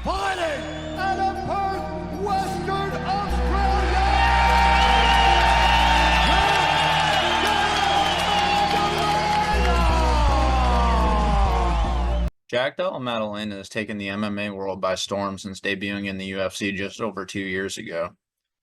fighting out of Perth, Western Australia, Jack Della Maddalena has taken the MMA world by storm since debuting in the UFC just over 2 years ago.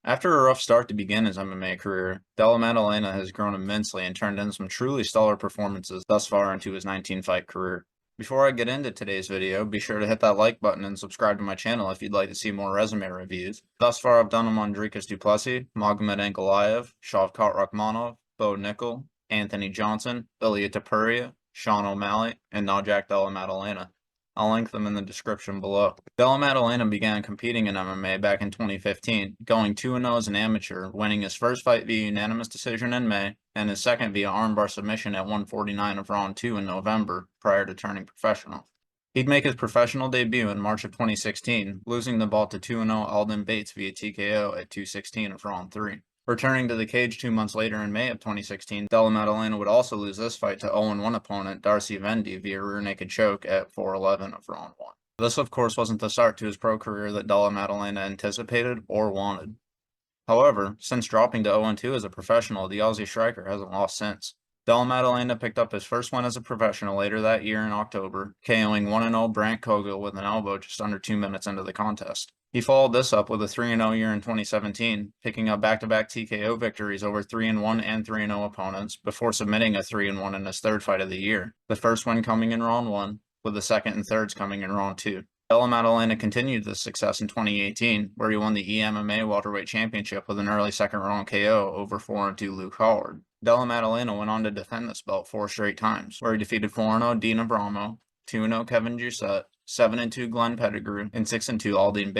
After a rough start to begin his MMA career, Della Maddalena has grown immensely and turned in some truly stellar performances thus far into his 19-fight career. Before I get into today's video, be sure to hit that like button and subscribe to my channel if you'd like to see more resume reviews. Thus far I've done them on Dricus du Plessis, Magomed Ankalaev, Shavkat Rakhmonov, Bo Nickel, Anthony Johnson, Ilia Topuria, Sean O'Malley, and now Jack Della Maddalena. I'll link them in the description below. Della Maddalena began competing in MMA back in 2015, going 2-0 as an amateur, winning his first fight via unanimous decision in May, and his second via armbar submission at 149 of round 2 in November, prior to turning professional. He'd make his professional debut in March of 2016, losing the bout to 2-0 Aldin via TKO at 216 of round 3. Returning to the cage 2 months later in May of 2016, Della Maddalena would also lose this fight to 0-1 opponent Darcy Vendy via rear naked choke at 4:11 of round 1. This, of course, wasn't the start to his pro career that Della Maddalena anticipated or wanted. However, since dropping to 0-2 as a professional, the Aussie striker hasn't lost since. Della Maddalena picked up his first win as a professional later that year in October, KOing 1-0 Brandt Cogill with an elbow just under 2 minutes into the contest. He followed this up with a 3-0 year in 2017, picking up back-to-back TKO victories over 3-1 and 3-0 opponents before submitting a 3-1 in his third fight of the year, the first win coming in round 1, with the second and thirds coming in round 2. Della Maddalena continued this success in 2018, where he won the MMA welterweight championship with an early second-round KO over 4-2 Luke Howard. Della Maddalena went on to defend this belt 4 straight times, where he defeated 4-0 Abramo, 2-0 Kevin Jousset, 7-2 Glen Pettigrew, and 6-2 Aldin.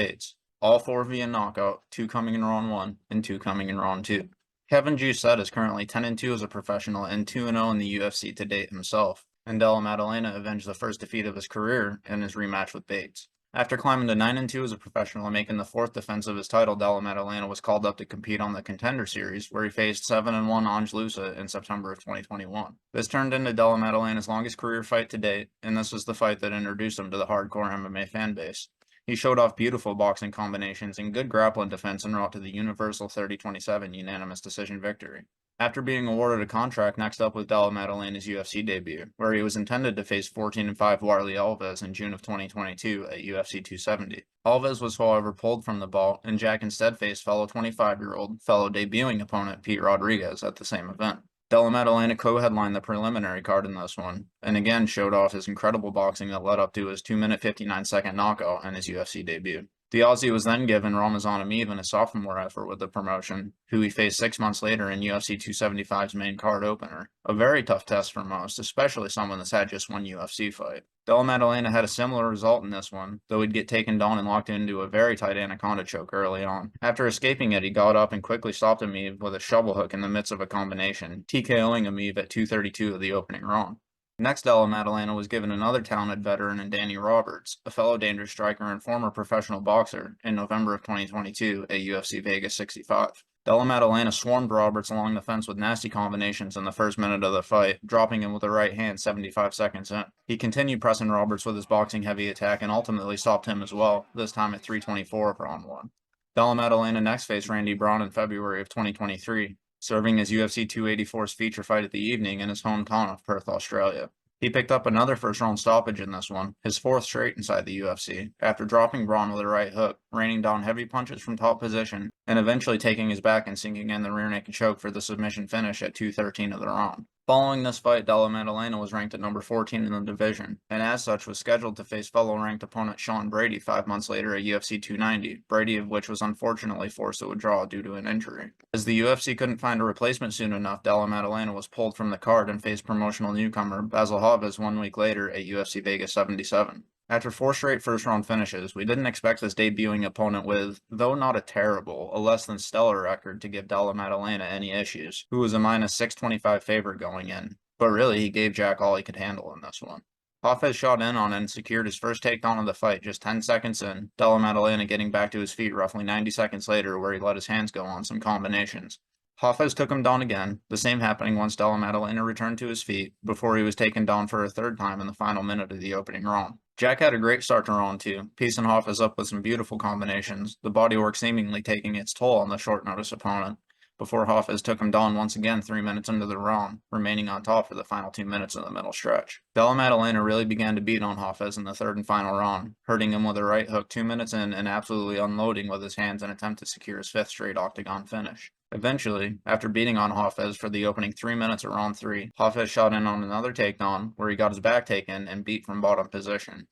All 4 via knockout, 2 coming in round 1, and 2 coming in round 2. Kevin Jousset is currently 10-2 as a professional and 2-0 in the UFC to date himself, and Della Maddalena avenged the first defeat of his career in his rematch with Bates. After climbing to 9-2 as a professional and making the 4th defense of his title, Della Maddalena was called up to compete on the Contender series, where he faced 7-1 Ange Loosa in September of 2021. This turned into Della Maddalena's longest career fight to date, and this was the fight that introduced him to the hardcore MMA fanbase. He showed off beautiful boxing combinations and good grappling defense en route to the Universal 30-27 unanimous decision victory. After being awarded a contract next up with Della Maddalena's UFC debut, where he was intended to face 14-5 Warlley Alves in June of 2022 at UFC 270. Alves was however pulled from the bout, and Jack instead faced fellow 25-year-old, fellow debuting opponent Pete Rodriguez at the same event. Della Maddalena co-headlined the preliminary card in this one, and again showed off his incredible boxing that led up to his 2-minute 59-second knockout in his UFC debut. The Aussie was then given Ramazan Emeev in a sophomore effort with the promotion, who he faced 6 months later in UFC 275's main card opener. A very tough test for most, especially someone that's had just one UFC fight. Della Maddalena had a similar result in this one, though he'd get taken down and locked into a very tight anaconda choke early on. After escaping it, he got up and quickly stopped Emeev with a shovel hook in the midst of a combination, TKOing Emeev at 2:32 of the opening round. Next, Della Maddalena was given another talented veteran in Danny Roberts, a fellow dangerous striker and former professional boxer, in November of 2022 at UFC Vegas 65. Della Maddalena swarmed Roberts along the fence with nasty combinations in the first minute of the fight, dropping him with a right hand 75 seconds in. He continued pressing Roberts with his boxing-heavy attack and ultimately stopped him as well, this time at 3:24 of round 1. Della Maddalena next faced Randy Brown in February of 2023. Serving as UFC 284's feature fight of the evening in his hometown of Perth, Australia. He picked up another first-round stoppage in this one, his 4th straight inside the UFC, after dropping Braun with a right hook, raining down heavy punches from top position, and eventually taking his back and sinking in the rear naked choke for the submission finish at 2:13 of the round. Following this fight, Della Maddalena was ranked at number 14 in the division, and as such was scheduled to face fellow ranked opponent Sean Brady 5 months later at UFC 290, Brady of which was unfortunately forced to withdraw due to an injury. As the UFC couldn't find a replacement soon enough, Della Maddalena was pulled from the card and faced promotional newcomer Bassil Hafez 1 week later at UFC Vegas 77. After 4 straight first-round finishes, we didn't expect this debuting opponent with, though not a terrible, a less than stellar record to give Della Maddalena any issues, who was a minus 625 favorite going in. But really, he gave Jack all he could handle in this one. Hafez shot in on it and secured his first takedown of the fight just 10 seconds in, Della Maddalena getting back to his feet roughly 90 seconds later where he let his hands go on some combinations. Hafez took him down again, the same happening once Della Maddalena returned to his feet, before he was taken down for a third time in the final minute of the opening round. Jack had a great start to round 2, piecing Hafez up with some beautiful combinations, the bodywork seemingly taking its toll on the short notice opponent, before Hafez took him down once again 3 minutes into the round, remaining on top for the final 2 minutes of the middle stretch. Della Maddalena really began to beat on Hafez in the third and final round, hurting him with a right hook 2 minutes in and absolutely unloading with his hands in an attempt to secure his 5th straight octagon finish. Eventually, after beating on Hafez for the opening 3 minutes of round 3, Hafez shot in on another takedown, where he got his back taken and beat from bottom position.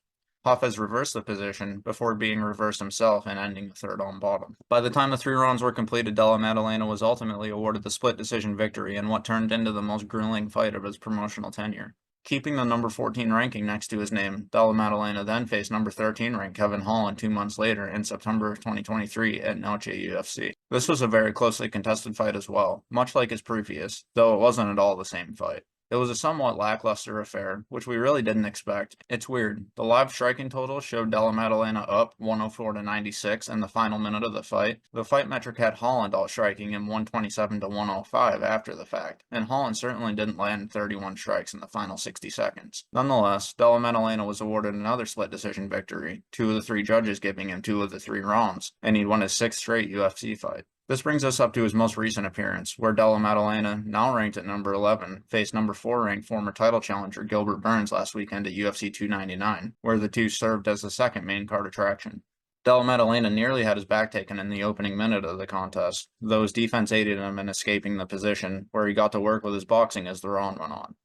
Hafez reversed the position before being reversed himself and ending the third on bottom. By the time the 3 rounds were completed, Della Maddalena was ultimately awarded the split decision victory in what turned into the most grueling fight of his promotional tenure. Keeping the number 14 ranking next to his name, Della Maddalena then faced number 13 ranked Kevin Holland 2 months later in September of 2023 at Noche UFC. This was a very closely contested fight as well, much like his previous, though it wasn't at all the same fight. It was a somewhat lackluster affair, which we really didn't expect. It's weird. The live striking total showed Della Maddalena up 104-96 in the final minute of the fight. The fight metric had Holland outstriking him 127-105 after the fact, and Holland certainly didn't land 31 strikes in the final 60 seconds. Nonetheless, Della Maddalena was awarded another split decision victory, 2 of the 3 judges giving him 2 of the 3 rounds, and he'd won his 6th straight UFC fight. This brings us up to his most recent appearance, where Della Maddalena, now ranked at number 11, faced number 4 ranked former title challenger Gilbert Burns last weekend at UFC 299, where the two served as the second main card attraction. Della Maddalena nearly had his back taken in the opening minute of the contest, though his defense aided him in escaping the position, where he got to work with his boxing as the round went on.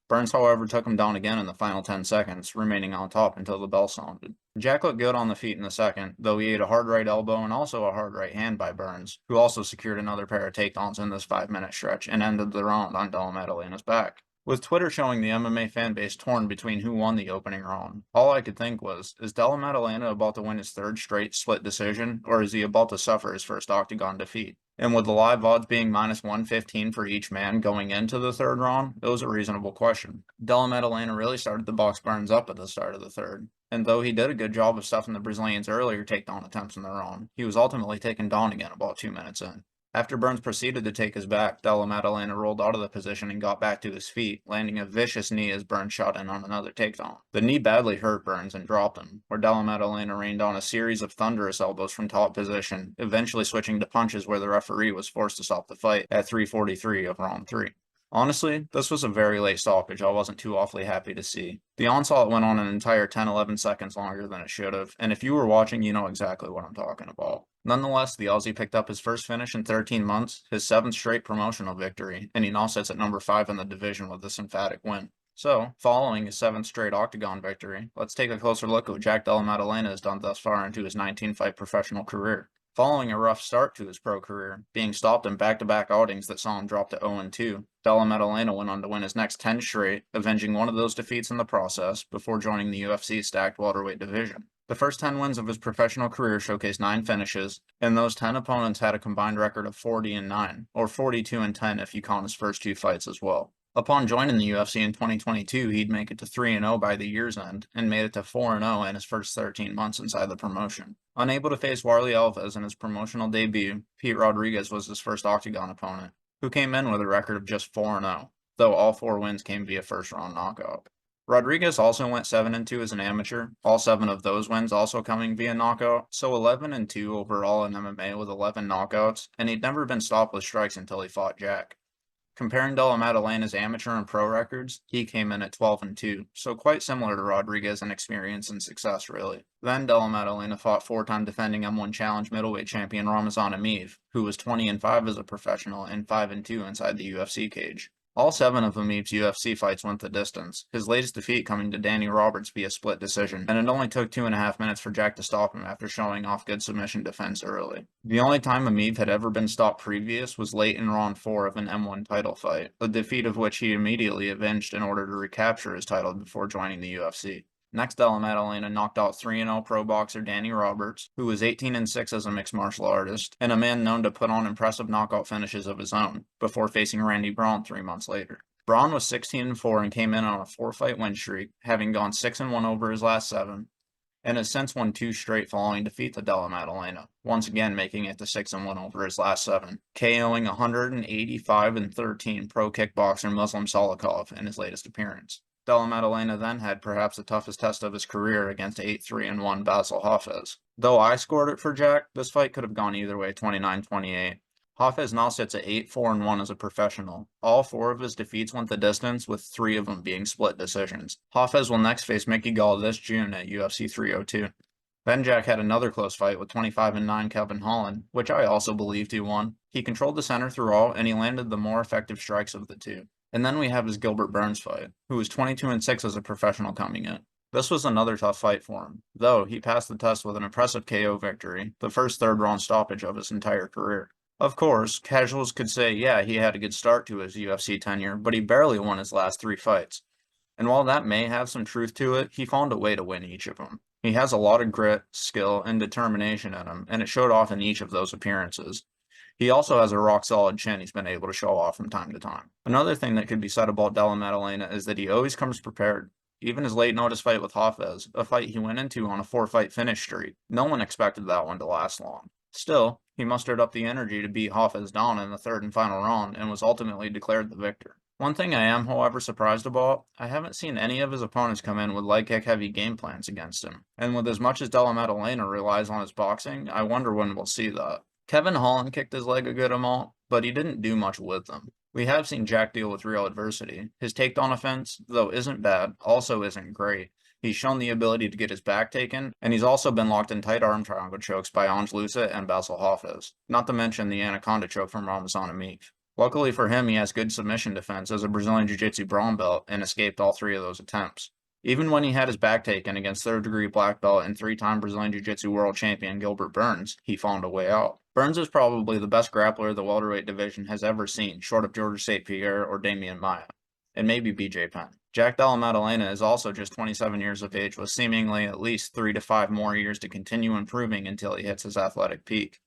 Burns, however, took him down again in the final 10 seconds, remaining on top until the bell sounded. Jack looked good on the feet in the second, though he ate a hard right elbow and also a hard right hand by Burns, who also secured another pair of takedowns in this 5-minute stretch and ended the round on Della Maddalena's back. With Twitter showing the MMA fanbase torn between who won the opening round, all I could think was, is Della Maddalena about to win his 3rd straight split decision, or is he about to suffer his first octagon defeat? And with the live odds being minus 115 for each man going into the 3rd round, it was a reasonable question. Della Maddalena really started to box Burns up at the start of the 3rd, and though he did a good job of stuffing the Brazilian's earlier takedown attempts in the round, he was ultimately taken down again about 2 minutes in. After Burns proceeded to take his back, Della Maddalena rolled out of the position and got back to his feet, landing a vicious knee as Burns shot in on another takedown. The knee badly hurt Burns and dropped him, where Della Maddalena rained on a series of thunderous elbows from top position, eventually switching to punches where the referee was forced to stop the fight at 3:43 of round 3. Honestly, this was a very late stoppage I wasn't too awfully happy to see. The onslaught went on an entire 10-11 seconds longer than it should have, and if you were watching, you know exactly what I'm talking about. Nonetheless, the Aussie picked up his first finish in 13 months, his 7th straight promotional victory, and he now sits at number 5 in the division with this emphatic win. So, following his 7th straight octagon victory, let's take a closer look at what Jack Della Maddalena has done thus far into his 19-fight professional career. Following a rough start to his pro career, being stopped in back-to-back outings that saw him drop to 0-2, Della Maddalena went on to win his next 10 straight, avenging one of those defeats in the process before joining the UFC's stacked welterweight division. The first 10 wins of his professional career showcased 9 finishes, and those 10 opponents had a combined record of 40-9, or 42-10 if you count his first 2 fights as well. Upon joining the UFC in 2022, he'd make it to 3-0 by the year's end, and made it to 4-0 in his first 13 months inside the promotion. Unable to face Warlley Alves in his promotional debut, Pete Rodriguez was his first octagon opponent, who came in with a record of just 4-0, though all 4 wins came via first-round knockout. Rodriguez also went 7-2 as an amateur, all 7 of those wins also coming via knockout, so 11-2 overall in MMA with 11 knockouts, and he'd never been stopped with strikes until he fought Jack. Comparing Della Maddalena's amateur and pro records, he came in at 12-2, so quite similar to Rodriguez in experience and success, really. Then Della Maddalena fought 4-time defending M1 Challenge middleweight champion Ramazan Emeev, who was 20-5 as a professional and 5-2 inside the UFC cage. All 7 of Emeev's UFC fights went the distance, his latest defeat coming to Danny Roberts via split decision, and it only took 2.5 minutes for Jack to stop him after showing off good submission defense early. The only time Emeev had ever been stopped previous was late in round 4 of an M1 title fight, a defeat of which he immediately avenged in order to recapture his title before joining the UFC. Next, Della Maddalena knocked out 3-0 pro boxer Danny Roberts, who was 18-6 as a mixed martial artist, and a man known to put on impressive knockout finishes of his own, before facing Randy Braun 3 months later. Braun was 16-4 and came in on a 4-fight win streak, having gone 6-1 over his last 7, and has since won 2 straight following defeat to Della Maddalena, once again making it to 6-1 over his last 7, KOing 185-13 pro kickboxer Muslim Salikov in his latest appearance. Della Maddalena then had perhaps the toughest test of his career against 8-3-1 Bassil Hafez. Though I scored it for Jack, this fight could have gone either way 29-28. Hafez now sits at 8-4-1 as a professional. All 4 of his defeats went the distance, with 3 of them being split decisions. Hafez will next face Mickey Gall this June at UFC 302. Then Jack had another close fight with 25-9 Kevin Holland, which I also believed he won. He controlled the center throughout, and he landed the more effective strikes of the two. And then we have his Gilbert Burns fight, who was 22-6 as a professional coming in. This was another tough fight for him, though he passed the test with an impressive KO victory, the first third-round stoppage of his entire career. Of course, casuals could say, yeah, he had a good start to his UFC tenure, but he barely won his last 3 fights. And while that may have some truth to it, he found a way to win each of them. He has a lot of grit, skill, and determination in him, and it showed off in each of those appearances. He also has a rock-solid chin he's been able to show off from time to time. Another thing that could be said about Della Maddalena is that he always comes prepared. Even his late-notice fight with Hafez, a fight he went into on a 4-fight finish streak, no one expected that one to last long. Still, he mustered up the energy to beat Hafez down in the third and final round and was ultimately declared the victor. One thing I am, however, surprised about, I haven't seen any of his opponents come in with leg kick heavy game plans against him. And with as much as Della Maddalena relies on his boxing, I wonder when we'll see that. Kevin Holland kicked his leg a good amount, but he didn't do much with them. We have seen Jack deal with real adversity. His takedown offense, though isn't bad, also isn't great. He's shown the ability to get his back taken, and he's also been locked in tight arm triangle chokes by Ange Loosa and Bassil Hafez, not to mention the anaconda choke from Ramazan Emeev. Luckily for him, he has good submission defense as a Brazilian Jiu-Jitsu brown belt and escaped all 3 of those attempts. Even when he had his back taken against third-degree black belt and 3-time Brazilian Jiu-Jitsu world champion Gilbert Burns, he found a way out. Burns is probably the best grappler the welterweight division has ever seen, short of Georges St. Pierre or Damian Maia, and maybe BJ Penn. Jack Della Maddalena is also just 27 years of age with seemingly at least 3 to 5 more years to continue improving until he hits his athletic peak.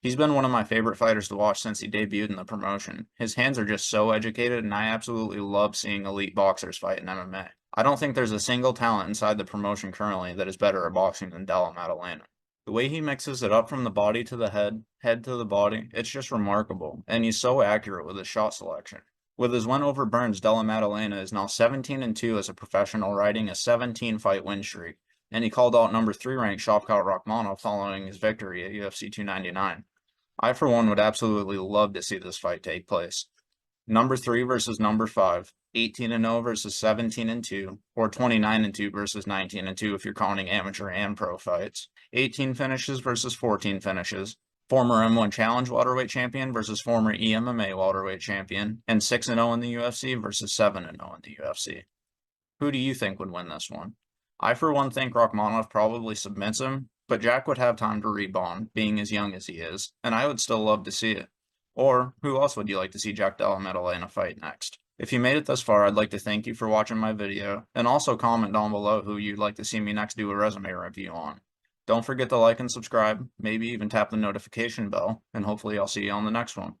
He's been one of my favorite fighters to watch since he debuted in the promotion. His hands are just so educated, and I absolutely love seeing elite boxers fight in MMA. I don't think there's a single talent inside the promotion currently that is better at boxing than Della Maddalena. The way he mixes it up from the body to the head to the body, it's just remarkable, and he's so accurate with his shot selection. With his win over Burns, Della Maddalena is now 17-2 as a professional, riding a 17-fight win streak, and he called out number 3 ranked Shavkat Rakhmonov following his victory at UFC 299. I, for one, would absolutely love to see this fight take place. Number 3 versus number 5, 18-0 versus 17-2, or 29-2 versus 19-2 if you're counting amateur and pro fights. 18 finishes versus 14 finishes. Former M1 Challenge welterweight champion versus former EMMA welterweight champion, and 6-0 in the UFC versus 7-0 in the UFC. Who do you think would win this one? I, for one, think Rakhmonov probably submits him, but Jack would have time to rebound, being as young as he is, and I would still love to see it. Or, who else would you like to see Jack Della Maddalena fight next? If you made it this far, I'd like to thank you for watching my video, and also comment down below who you'd like to see me next do a resume review on. Don't forget to like and subscribe, maybe even tap the notification bell, and hopefully I'll see you on the next one.